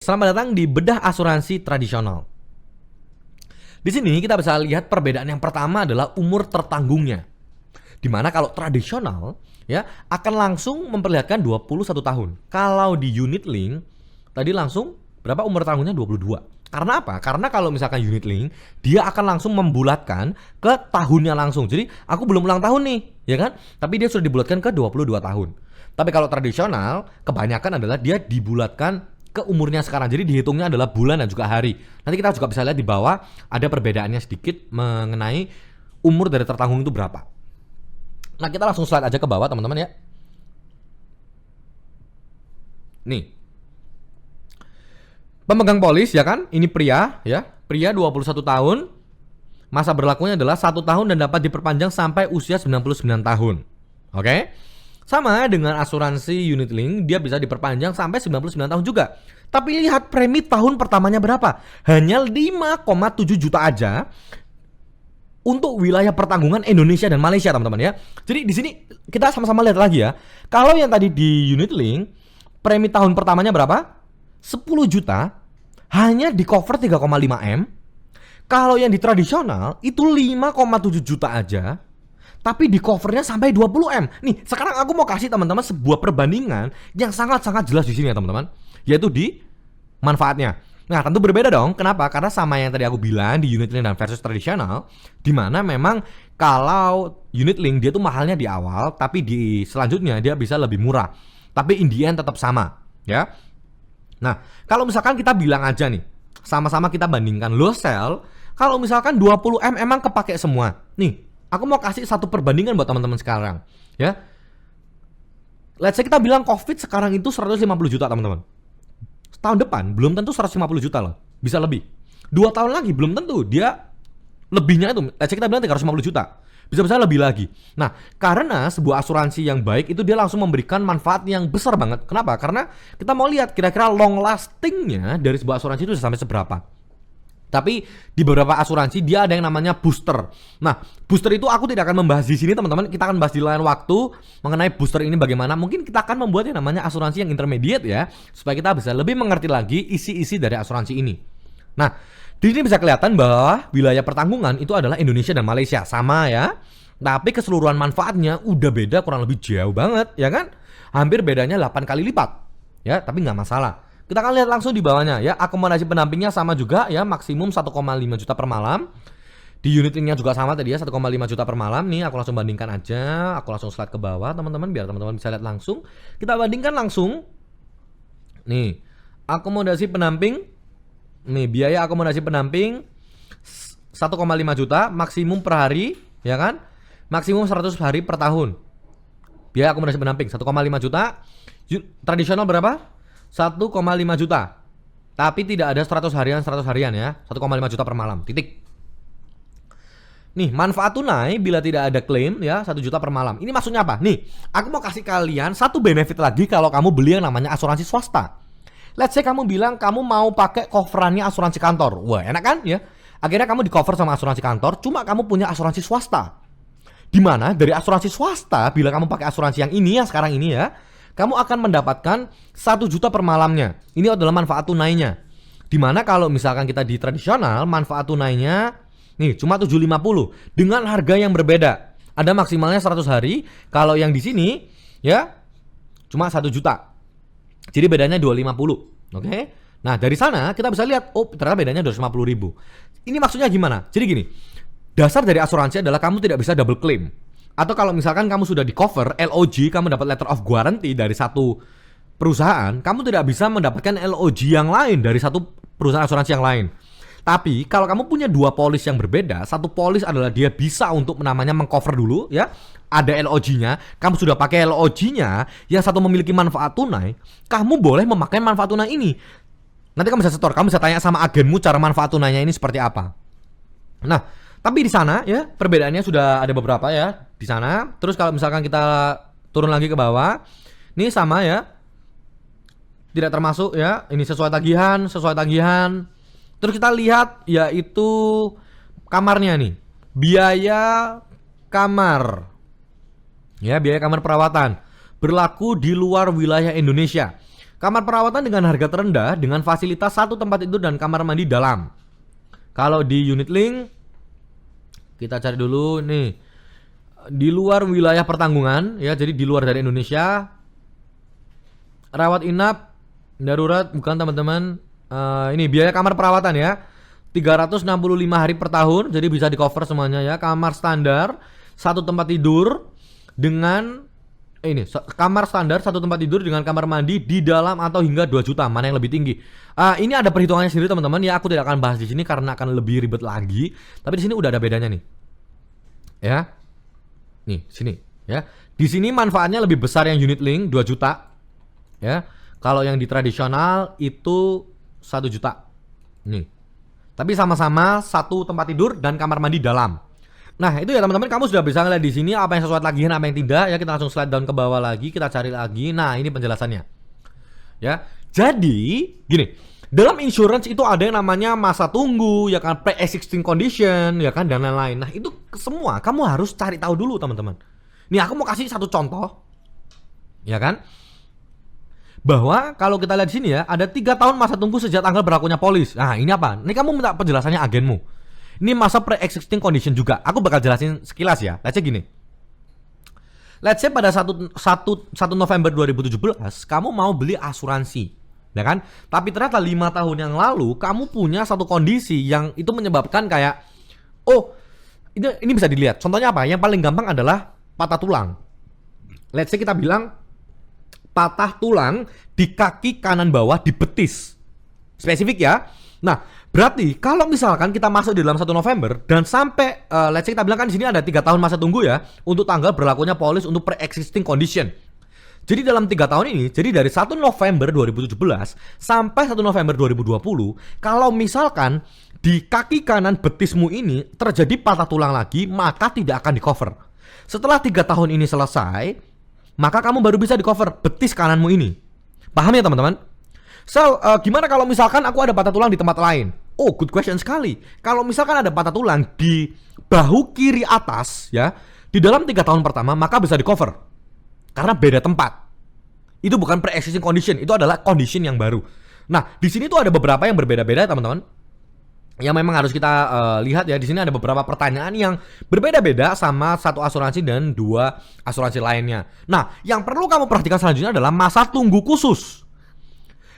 Selamat datang di bedah asuransi tradisional. Di sini kita bisa lihat perbedaan yang pertama adalah umur tertanggungnya. Dimana kalau tradisional ya akan langsung memperlihatkan 21 tahun. Kalau di unit link tadi langsung berapa umur tanggungnya 22. Karena apa? Karena kalau misalkan unit link dia akan langsung membulatkan ke tahunnya langsung. Jadi aku belum ulang tahun nih, ya kan? Tapi dia sudah dibulatkan ke 22 tahun. Tapi kalau tradisional kebanyakan adalah dia dibulatkan ke umurnya sekarang. Jadi dihitungnya adalah bulan dan juga hari. Nanti kita juga bisa lihat di bawah ada perbedaannya sedikit mengenai umur dari tertanggung itu berapa. Nah, kita langsung slide aja ke bawah teman-teman ya. Nih. Pemegang polis ya kan, ini pria ya, pria 21 tahun, masa berlakunya adalah 1 tahun dan dapat diperpanjang sampai usia 99 tahun. Oke? Sama dengan asuransi unit link, dia bisa diperpanjang sampai 99 tahun juga. Tapi lihat premi tahun pertamanya berapa? Hanya 5,7 juta aja untuk wilayah pertanggungan Indonesia dan Malaysia, teman-teman ya. Jadi di sini kita sama-sama lihat lagi ya. Kalau yang tadi di unit link, premi tahun pertamanya berapa? 10 juta hanya di cover 3,5 M. Kalau yang di tradisional itu 5,7 juta aja, tapi di covernya sampai 20 M. Nih, sekarang aku mau kasih teman-teman sebuah perbandingan yang sangat-sangat jelas di sini ya teman-teman, yaitu di manfaatnya. Nah, tentu berbeda dong. Kenapa? Karena sama yang tadi aku bilang di unit link dan versus tradisional, di mana memang kalau unit link dia tuh mahalnya di awal, tapi di selanjutnya dia bisa lebih murah. Tapi in the end tetap sama, ya. Nah, kalau misalkan kita bilang aja nih, sama-sama kita bandingkan low sell, kalau misalkan 20M emang kepake semua. Nih, aku mau kasih satu perbandingan buat teman-teman sekarang, ya. Let's say kita bilang COVID sekarang itu 150 juta, teman-teman. Tahun depan belum tentu 150 juta loh, bisa lebih. 2 tahun lagi belum tentu dia lebihnya itu, let's say kita bilang 350 juta. Bisa-bisa lebih lagi. Nah, karena sebuah asuransi yang baik itu dia langsung memberikan manfaat yang besar banget. Kenapa? Karena kita mau lihat kira-kira long lastingnya dari sebuah asuransi itu sampai seberapa. Tapi di beberapa asuransi dia ada yang namanya booster. Nah, booster itu aku tidak akan membahas di sini teman-teman. Kita akan bahas di lain waktu mengenai booster ini bagaimana. Mungkin kita akan membuat yang namanya asuransi yang intermediate ya, supaya kita bisa lebih mengerti lagi isi-isi dari asuransi ini. Nah, di sini bisa kelihatan bahwa wilayah pertanggungan itu adalah Indonesia dan Malaysia, sama ya. Tapi keseluruhan manfaatnya udah beda kurang lebih jauh banget, ya kan? Hampir bedanya 8 kali lipat. Ya, tapi nggak masalah. Kita akan lihat langsung di bawahnya ya. Akomodasi pendampingnya sama juga ya, maksimum 1,5 juta per malam. Di unit linknya juga sama tadi ya, 1,5 juta per malam. Nih aku langsung bandingkan aja. Aku langsung slide ke bawah teman-teman biar teman-teman bisa lihat langsung. Kita bandingkan langsung. Nih, akomodasi pendamping. Nih, biaya akomodasi pendamping 1,5 juta maksimum per hari, ya kan? Maksimum 100 hari per tahun. Biaya akomodasi pendamping 1,5 juta. Tradisional berapa? 1,5 juta. Tapi tidak ada 100 harian ya. 1,5 juta per malam. Titik. Nih, manfaat tunai bila tidak ada klaim ya 1 juta per malam. Ini maksudnya apa? Nih, aku mau kasih kalian satu benefit lagi kalau kamu beli yang namanya asuransi swasta. Let's say kamu bilang kamu mau pakai coverannya asuransi kantor. Wah, enak kan ya? Akhirnya kamu di cover sama asuransi kantor, cuma kamu punya asuransi swasta. Dimana dari asuransi swasta, bila kamu pakai asuransi yang ini, yang sekarang ini ya, kamu akan mendapatkan 1 juta per malamnya. Ini adalah manfaat tunainya. Dimana kalau misalkan kita di tradisional, manfaat tunainya nih cuma 750 dengan harga yang berbeda. Ada maksimalnya 100 hari. Kalau yang di sini ya cuma 1 juta. Jadi bedanya 250. Oke. Nah, dari sana kita bisa lihat oh ternyata bedanya 250 ribu. Ini maksudnya gimana? Jadi gini, dasar dari asuransi adalah kamu tidak bisa double claim. Atau kalau misalkan kamu sudah di cover LOG, kamu dapat letter of guarantee dari satu perusahaan, kamu tidak bisa mendapatkan LOG yang lain dari satu perusahaan asuransi yang lain. Tapi kalau kamu punya dua polis yang berbeda, satu polis adalah dia bisa untuk namanya mengcover dulu ya, ada LOG-nya, kamu sudah pakai LOG-nya, yang satu memiliki manfaat tunai, kamu boleh memakai manfaat tunai ini. Nanti kamu bisa setor, kamu bisa tanya sama agenmu cara manfaat tunainya ini seperti apa. Nah, tapi di sana ya perbedaannya sudah ada beberapa ya di sana. Terus kalau misalkan kita turun lagi ke bawah, ini sama ya, tidak termasuk ya, ini sesuai tagihan. Terus kita lihat yaitu kamarnya nih, biaya kamar. Ya, biaya kamar perawatan berlaku di luar wilayah Indonesia. Kamar perawatan dengan harga terendah dengan fasilitas 1 tempat tidur dan kamar mandi dalam. Kalau di unit link kita cari dulu nih di luar wilayah pertanggungan ya, jadi di luar dari Indonesia. Rawat inap darurat bukan teman-teman. Ini biaya kamar perawatan ya. 365 hari per tahun, jadi bisa di cover semuanya ya. Kamar standar 1 tempat tidur dengan kamar standar 1 tempat tidur dengan kamar mandi di dalam atau hingga 2 juta. Mana yang lebih tinggi? Ini ada perhitungannya sendiri teman-teman ya. Aku tidak akan bahas di sini karena akan lebih ribet lagi. Tapi di sini udah ada bedanya nih. Ya. Nih, sini ya. Di sini manfaatnya lebih besar yang unit link 2 juta. Ya. Kalau yang di tradisional itu 1 juta. Nih. Tapi sama-sama 1 tempat tidur dan kamar mandi dalam. Nah itu ya teman-teman, kamu sudah bisa ngeliat di sini apa yang sesuai tagihan, apa yang tidak ya. Kita langsung slide down ke bawah lagi, kita cari lagi. Nah ini penjelasannya ya. Jadi gini, dalam insurance itu ada yang namanya masa tunggu ya kan, pre-existing condition ya kan, dan lain-lain. Nah itu semua kamu harus cari tahu dulu teman-teman. Nih aku mau kasih satu contoh ya kan, bahwa kalau kita lihat di sini ya, ada 3 tahun masa tunggu sejak tanggal berlakunya polis. Nah ini apa? Ini kamu minta penjelasannya agenmu. Ini masa pre-existing condition juga. Aku bakal jelasin sekilas ya. Let's say gini. Let's say pada 1 November 2017 kamu mau beli asuransi, ya kan? Tapi ternyata 5 tahun yang lalu kamu punya satu kondisi yang itu menyebabkan kayak, oh ini bisa dilihat. Contohnya apa? Yang paling gampang adalah patah tulang. Let's say kita bilang patah tulang di kaki kanan bawah di betis. Spesifik ya. Nah, berarti kalau misalkan kita masuk di dalam 1 November dan sampai let's say kita bilang kan di sini ada 3 tahun masa tunggu ya untuk tanggal berlakunya polis untuk pre-existing condition. Jadi dalam 3 tahun ini, jadi dari 1 November 2017 sampai 1 November 2020, kalau misalkan di kaki kanan betismu ini terjadi patah tulang lagi, maka tidak akan di cover. Setelah 3 tahun ini selesai, maka kamu baru bisa di cover betis kananmu ini. Paham ya teman-teman? So, gimana kalau misalkan aku ada patah tulang di tempat lain? Oh, good question sekali. Kalau misalkan ada patah tulang di bahu kiri atas ya, di dalam 3 tahun pertama, maka bisa di cover. Karena beda tempat. Itu bukan pre-existing condition, itu adalah condition yang baru. Nah, di sini tuh ada beberapa yang berbeda-beda teman-teman. Yang memang harus kita lihat ya. Di sini ada beberapa pertanyaan yang berbeda-beda sama satu asuransi dan 2 asuransi lainnya. Nah, yang perlu kamu perhatikan selanjutnya adalah masa tunggu khusus.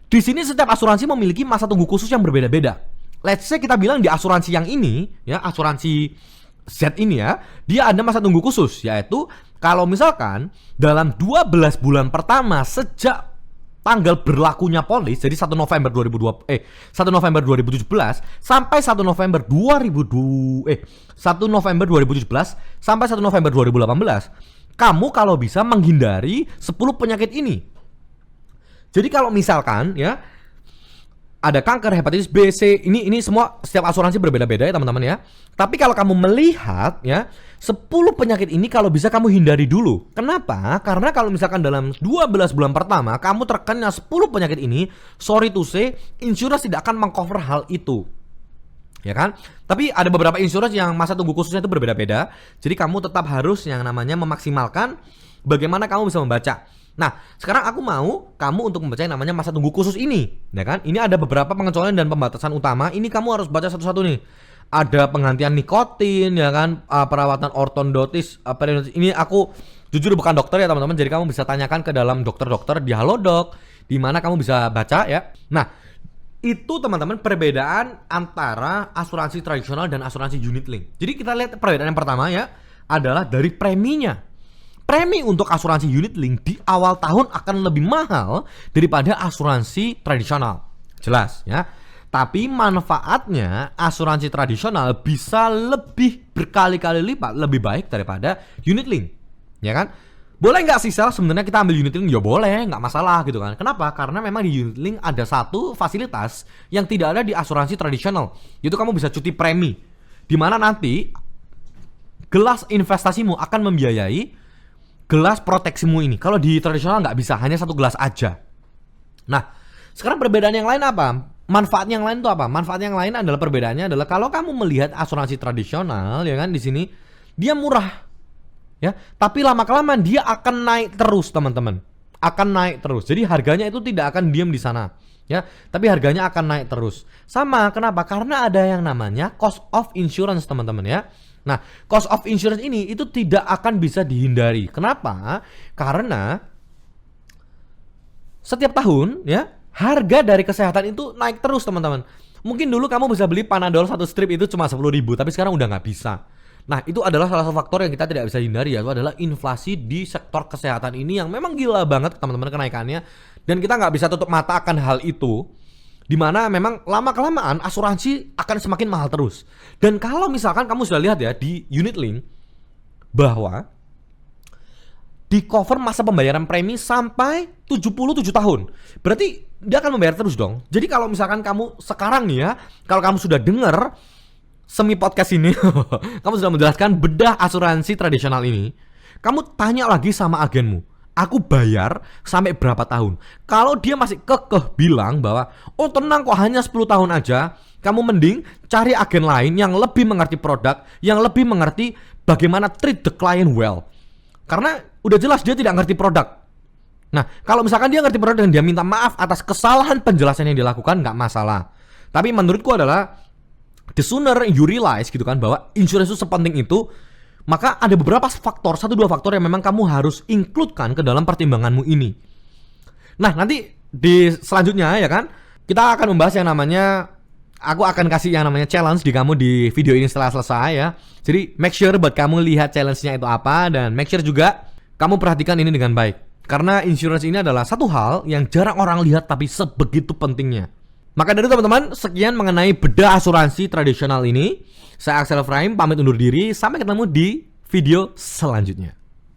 Di sini setiap asuransi memiliki masa tunggu khusus yang berbeda-beda. Let's say kita bilang di asuransi yang ini, ya asuransi Z ini ya, dia ada masa tunggu khusus, yaitu kalau misalkan dalam 12 bulan pertama sejak tanggal berlakunya polis, jadi 1 November 2017 sampai 1 November 2017 sampai 1 November 2018, kamu kalau bisa menghindari 10 penyakit ini. Jadi kalau misalkan ya ada kanker, hepatitis B, C, ini semua setiap asuransi berbeda-beda ya teman-teman ya. Tapi kalau kamu melihat ya 10 penyakit ini kalau bisa kamu hindari dulu. Kenapa? Karena kalau misalkan dalam 12 bulan pertama kamu terkena 10 penyakit ini, sorry to say, insurance tidak akan mengcover hal itu. Ya kan? Tapi ada beberapa insurance yang masa tunggu khususnya itu berbeda-beda. Jadi kamu tetap harus yang namanya memaksimalkan bagaimana kamu bisa membaca. Nah, sekarang aku mau kamu untuk membaca yang namanya masa tunggu khusus ini, ya kan? Ini ada beberapa pengecualian dan pembatasan utama. Ini kamu harus baca satu-satu nih. Ada penggantian nikotin, ya kan? Perawatan ortodontis. Ini aku jujur bukan dokter ya teman-teman. Jadi kamu bisa tanyakan ke dalam dokter-dokter di Halodoc, di mana kamu bisa baca ya. Nah, itu teman-teman perbedaan antara asuransi tradisional dan asuransi unit link. Jadi kita lihat perbedaan yang pertama ya adalah dari preminya. Premi untuk asuransi unit link di awal tahun akan lebih mahal daripada asuransi tradisional. Jelas ya. Tapi manfaatnya asuransi tradisional bisa lebih berkali-kali lipat lebih baik daripada unit link. Ya kan? Boleh nggak sih Sel sebenarnya kita ambil unit link? Ya boleh, nggak masalah gitu kan. Kenapa? Karena memang di unit link ada satu fasilitas yang tidak ada di asuransi tradisional. Itu kamu bisa cuti premi. Dimana nanti gelas investasimu akan membiayai gelas proteksimu ini. Kalau di tradisional nggak bisa, hanya satu gelas aja. Nah, sekarang perbedaan yang lain apa? Manfaat yang lain itu apa? Manfaat yang lain adalah perbedaannya adalah kalau kamu melihat asuransi tradisional, ya kan di sini dia murah, ya. Tapi lama kelamaan dia akan naik terus teman-teman. akan naik terus. Jadi harganya itu tidak akan diam di sana, ya, tapi harganya akan naik terus. Sama, kenapa? Karena ada yang namanya cost of insurance, teman-teman ya. Nah, cost of insurance ini itu tidak akan bisa dihindari. Kenapa? Karena setiap tahun ya, harga dari kesehatan itu naik terus, teman-teman. Mungkin dulu kamu bisa beli Panadol satu strip itu cuma 10.000, tapi sekarang udah nggak bisa. Nah, itu adalah salah satu faktor yang kita tidak bisa hindari, yaitu adalah inflasi di sektor kesehatan ini yang memang gila banget, teman-teman, kenaikannya. Dan kita nggak bisa tutup mata akan hal itu, dimana memang lama-kelamaan asuransi akan semakin mahal terus. Dan kalau misalkan kamu sudah lihat ya di unit link, bahwa di cover masa pembayaran premi sampai 77 tahun. Berarti dia akan membayar terus dong. Jadi kalau misalkan kamu sekarang nih ya, kalau kamu sudah dengar semi podcast ini, kamu sudah menjelaskan bedah asuransi tradisional ini, kamu tanya lagi sama agenmu, aku bayar sampai berapa tahun? Kalau dia masih kekeh bilang bahwa, oh tenang kok hanya 10 tahun aja, kamu mending cari agen lain yang lebih mengerti produk, yang lebih mengerti bagaimana treat the client well. Karena udah jelas dia tidak ngerti produk. Nah, kalau misalkan dia ngerti produk dan dia minta maaf atas kesalahan penjelasan yang dilakukan, nggak masalah. Tapi menurutku adalah the sooner you realize gitu kan, bahwa insurance itu sepenting itu, maka ada beberapa faktor, 1-2 faktor yang memang kamu harus include-kan ke dalam pertimbanganmu ini. Nah, nanti di selanjutnya ya kan, kita akan membahas yang namanya, aku akan kasih yang namanya challenge di kamu di video ini setelah selesai ya. Jadi make sure buat kamu lihat challenge-nya itu apa, dan make sure juga kamu perhatikan ini dengan baik. Karena insurance ini adalah satu hal yang jarang orang lihat tapi sebegitu pentingnya. Maka dari itu teman-teman, sekian mengenai bedah asuransi tradisional ini. Saya Axel Efraim pamit undur diri, sampai ketemu di video selanjutnya.